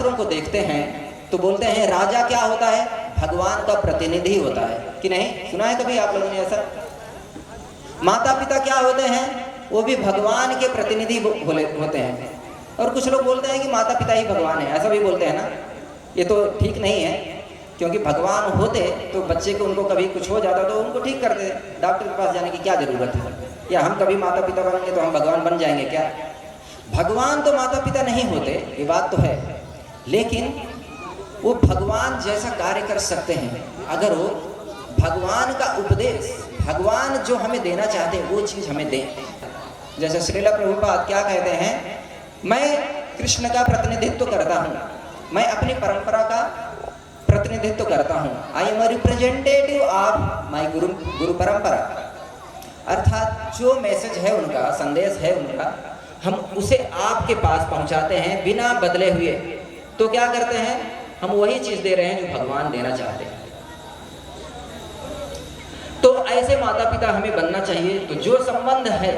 शास्त्रों को देखते हैं तो बोलते हैं राजा क्या होता है, भगवान का प्रतिनिधि होता है, कि नहीं? सुना है कभी आप लोगों ने ऐसा? माता पिता क्या होते हैं, वो भी भगवान के प्रतिनिधि होते हैं। और कुछ लोग बोलते हैं कि माता पिता ही भगवान है, ऐसा भी बोलते हैं ना। ये तो ठीक नहीं है, क्योंकि भगवान होते तो बच्चे को उनको कभी कुछ हो जाता तो उनको ठीक कर दे, डॉक्टर के पास जाने की क्या ज़रूरत है? या हम कभी माता पिता बनेंगे तो हम भगवान बन जाएंगे क्या? भगवान तो माता पिता नहीं होते, ये बात तो है, लेकिन वो भगवान जैसा कार्य कर सकते हैं अगर वो भगवान का उपदेश, भगवान जो हमें देना चाहते हैं वो चीज़ हमें दें। जैसे श्रील प्रभुपाद क्या कहते हैं, मैं कृष्ण का प्रतिनिधित्व करता हूँ, मैं अपनी परंपरा का प्रतिनिधित्व करता हूँ, I am a representative of my गुरु परंपरा। अर्थात जो मैसेज है उनका, संदेश है उनका, हम उसे आपके पास पहुँचाते हैं बिना बदले हुए। तो क्या करते हैं, हम वही चीज़ दे रहे हैं जो भगवान देना चाहते हैं। तो ऐसे माता पिता हमें बनना चाहिए। तो जो संबंध है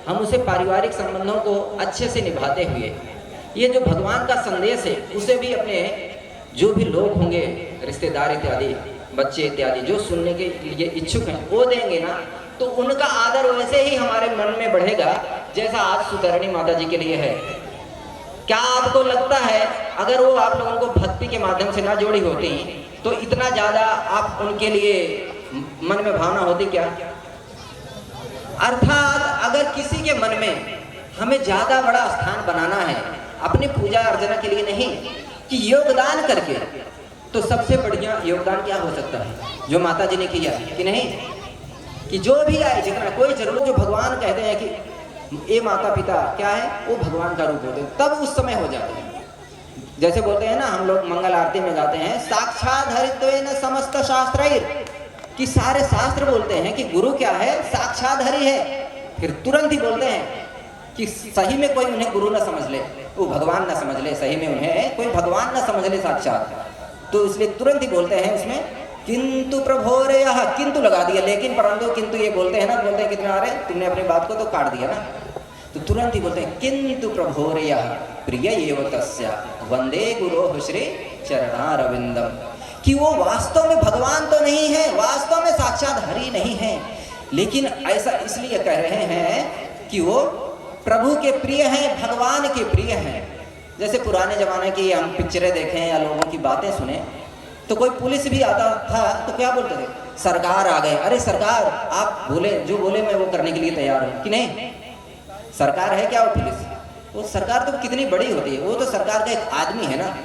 हम उसे पारिवारिक संबंधों को अच्छे से निभाते हुए, ये जो भगवान का संदेश है उसे भी अपने जो भी लोग होंगे, रिश्तेदार इत्यादि, बच्चे इत्यादि जो सुनने के लिए इच्छुक हैं वो देंगे ना, तो उनका आदर वैसे ही हमारे मन में बढ़ेगा जैसा आज सुतरणी माता जी के लिए है। क्या आपको लगता है अगर वो आप लोगों को भक्ति के माध्यम से ना जोड़ी होती तो इतना ज़्यादा आप उनके लिए मन में भावना होती क्या? अर्थात अगर किसी के मन में हमें ज़्यादा बड़ा स्थान बनाना है अपनी पूजा अर्चना के लिए नहीं कि योगदान करके, तो सबसे बढ़िया योगदान क्या हो सकता है जो माता जी ने किया, कि नहीं? कि जो भी आए जितना, कोई जरूर जो भगवान कहते हैं कि ये माता पिता क्या है, वो भगवान का रूप होते हैं, तब उस समय हो जाते हैं। जैसे बोलते हैं ना, हम लोग मंगल आरती में गाते हैं, साक्षात हरित्वेन समस्त शास्त्रैर, कि सारे शास्त्र बोलते हैं कि गुरु क्या है, साक्षात हरि है। फिर तुरंत ही बोलते हैं कि सही में कोई उन्हें गुरु ना समझ ले, वो भगवान ना समझ ले, सही में उन्हें कोई भगवान ना समझ ले साक्षात, तो इसलिए तुरंत ही बोलते हैं उसमें किंतु प्रभोरयः, किंतु लगा दिया, लेकिन परंतु किंतु ये बोलते हैं ना, बोलते हैं कितना, अरे तुमने अपनी बात को तो काट दिया ना, तो तुरंत ही बोलते हैं किंतु प्रभोरयः प्रिय एव तस्य वंदे गुरोः श्री चरणारविंदम, कि वो वास्तव में भगवान तो नहीं है, वास्तव में साक्षात हरि नहीं है, लेकिन ऐसा इसलिए कह रहे हैं कि वो प्रभु के प्रिय हैं, भगवान के प्रिय हैं। जैसे पुराने ज़माने की हम पिक्चरें देखें या लोगों की बातें सुने, तो कोई पुलिस भी आता था तो क्या बोलते थे, सरकार आ गए, अरे सरकार आप बोले, जो बोले मैं वो करने के लिए तैयार हूँ, कि नहीं? सरकार है क्या वो पुलिस? वो सरकार तो कितनी बड़ी होती है, वो तो सरकार का एक आदमी है ना।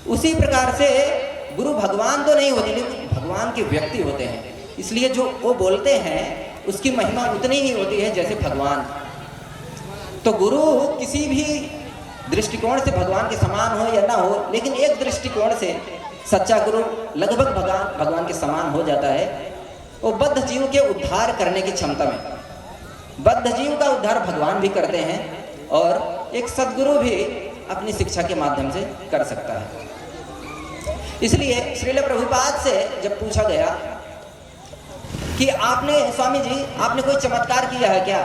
उसी प्रकार से गुरु भगवान तो नहीं होते, लेकिन भगवान के व्यक्ति होते हैं, इसलिए जो वो बोलते हैं उसकी महिमा उतनी ही होती है जैसे भगवान। तो गुरु किसी भी दृष्टिकोण से भगवान के समान हो या ना हो, लेकिन एक दृष्टिकोण से सच्चा गुरु लगभग भगवान के समान हो जाता है। वो बद्ध जीव के उद्धार करने की क्षमता में, बद्ध जीव का उद्धार भगवान भी करते हैं और एक सद्गुरु भी अपनी शिक्षा के माध्यम से कर सकता है। इसलिए श्रील प्रभुपाद से जब पूछा गया कि आपने, स्वामी जी आपने कोई चमत्कार किया है क्या,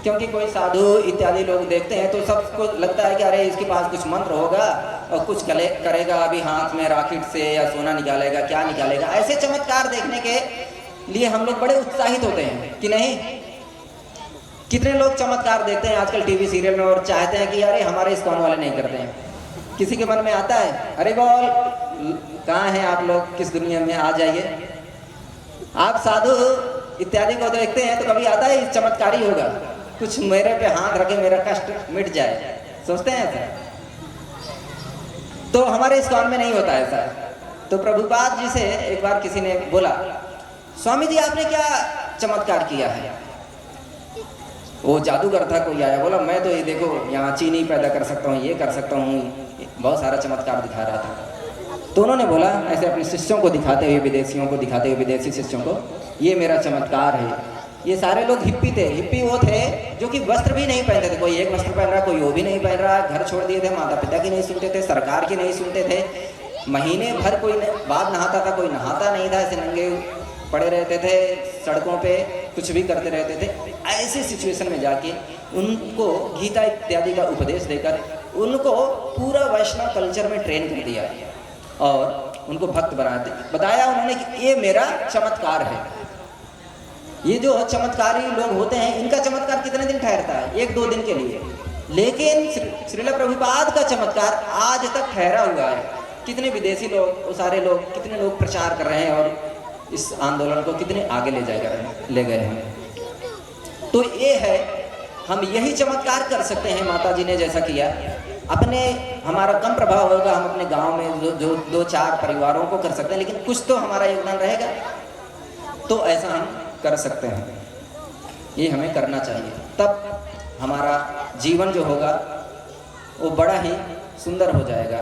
क्योंकि कोई साधु इत्यादि लोग देखते हैं तो सबको लगता है कि अरे इसके पास कुछ मंत्र होगा और कुछ करेगा, अभी हाथ में राकेट से या सोना निकालेगा, क्या निकालेगा। ऐसे चमत्कार देखने के लिए हम लोग बड़े उत्साहित होते हैं, कि नहीं? कितने लोग चमत्कार देखते हैं आजकल टीवी सीरियल में और चाहते हैं कि अरे हमारे इस्कॉन वाले नहीं करते हैं। किसी के मन में आता है, अरे बोल कहाँ हैं आप लोग, किस दुनिया में, आ जाइए। आप साधु इत्यादि को देखते हैं तो कभी आता है चमत्कार ही होगा, कुछ मेरे पे हाथ रखे मेरा कष्ट मिट जाए, सोचते हैं ऐसा। तो हमारे इस्कॉन में नहीं होता ऐसा। तो प्रभुपाद जी से एक बार किसी ने बोला, स्वामी जी आपने क्या चमत्कार किया है? वो जादूगर था कोई आया, बोला मैं तो ये देखो यहाँ चीनी पैदा कर सकता हूँ, ये कर सकता हूँ, बहुत सारा चमत्कार दिखा रहा था। तो उन्होंने बोला ऐसे अपने शिष्यों को दिखाते हुए, विदेशियों को दिखाते हुए, विदेशी शिष्यों को, ये मेरा चमत्कार है। ये सारे लोग हिप्पी थे, हिप्पी वो थे जो कि वस्त्र भी नहीं पहनते थे, कोई एक वस्त्र पहन रहा, कोई वो भी नहीं पहन रहा, घर छोड़ दिए थे, माता पिता की नहीं सुनते थे, सरकार की नहीं सुनते थे, महीने भर कोई बाद नहाता था, कोई नहाता नहीं था, ऐसे नंगे पड़े रहते थे सड़कों पे, कुछ भी करते रहते थे। ऐसी सिचुएशन में जाके उनको गीता इत्यादि का उपदेश देकर उनको पूरा वैष्णव कल्चर में ट्रेन कर दिया और उनको भक्त बताया उन्होंने कि ये मेरा चमत्कार है। ये जो चमत्कारी लोग होते हैं इनका चमत्कार कितने दिन ठहरता है? 1-2 दिन के लिए। लेकिन श्रील प्रभुपाद का चमत्कार आज तक ठहरा हुआ है। कितने विदेशी लोग, वो सारे लोग, कितने लोग प्रचार कर रहे हैं और इस आंदोलन को कितने आगे ले गए हैं। तो ये है, हम यही चमत्कार कर सकते हैं माता जी ने जैसा किया। अपने हमारा कम प्रभाव होगा, हम अपने गांव में जो 2-4 परिवारों को कर सकते हैं, लेकिन कुछ तो हमारा योगदान रहेगा। तो ऐसा हम कर सकते हैं, ये हमें करना चाहिए। तब हमारा जीवन जो होगा वो बड़ा ही सुंदर हो जाएगा।